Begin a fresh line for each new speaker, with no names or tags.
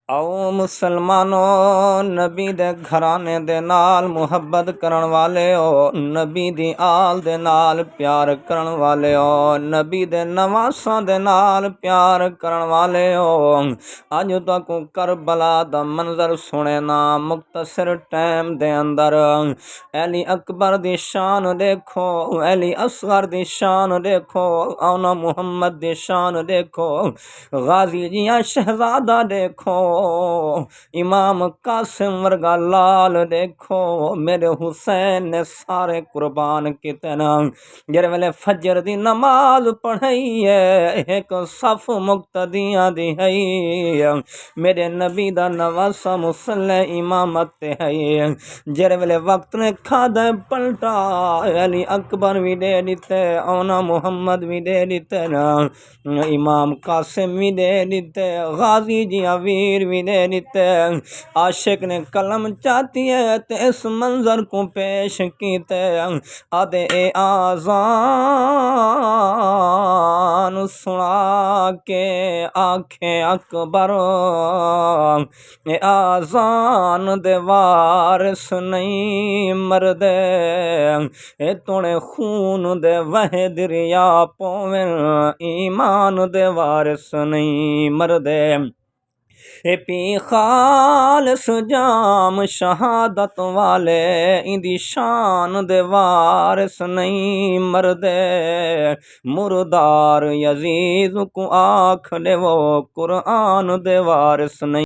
ਆਓ ਮੁਸਲਮਾਨੋ ਨਬੀ ਦੇ ਘਰਾਣੇ ਦੇ ਨਾਲ ਮੁਹੱਬਤ ਕਰਨ ਵਾਲਿਓ, ਨਬੀ ਦੀ ਆਲ ਦੇ ਨਾਲ ਪਿਆਰ ਕਰਨ ਵਾਲਿਓ, ਨਬੀ ਦੇ ਨਵਾਸਾਂ ਦੇ ਨਾਲ ਪਿਆਰ ਕਰਨ ਵਾਲਿਓ, ਅੱਜ ਤੱਕ ਕਰਬਲਾ ਦਾ ਮੰਜ਼ਰ ਸੁਣੇ ਨਾ। ਮੁਖਤਸਰ ਟਾਈਮ ਦੇ ਅੰਦਰ ਅਲੀ ਅਕਬਰ ਦੀ ਸ਼ਾਨ ਦੇਖੋ, ਅਲੀ ਅਸਗਰ ਦੀ ਸ਼ਾਨ ਦੇਖੋ, ਆਉਣਾ ਮੁਹੰਮਦ ਦੀ ਸ਼ਾਨ ਦੇਖੋ, गाजी जिया शहजादा देखो, इमाम कासिम वर्गा लाल देखो, मेरे हुसैन ने सारे कुर्बान किते ना। जिस वेले फजर दी नमाज पढ़ाई है, एक सफ मुक्तदियां दी है, मेरे नबी दा नवासा मुसल्ले इमामत है। जिस वेले वक्त ने खादा पलटा, अली अकबर भी दे दिते, औना मुहम्मद भी दे दिते ना, इमाम कासिम भी दे दिते, गाजी जिया वीर भी दे दिते। आशिक ने कलम चाहती है ते इस मंजर को पेश कीते, आदे ए आजान सुना के आखे अकबर, ए आजान दे वारिस नहीं मरदे, ए तोड़े खून दे वह दरिया पोवें, ईमान दे वारिस नहीं मरदे। ए पी खालस जाम शहादत वाले, इंदी शान दे वारिस नहीं मरदे। मुर्दार यजीद को आख दे वो कुरान दे वारिस नहीं।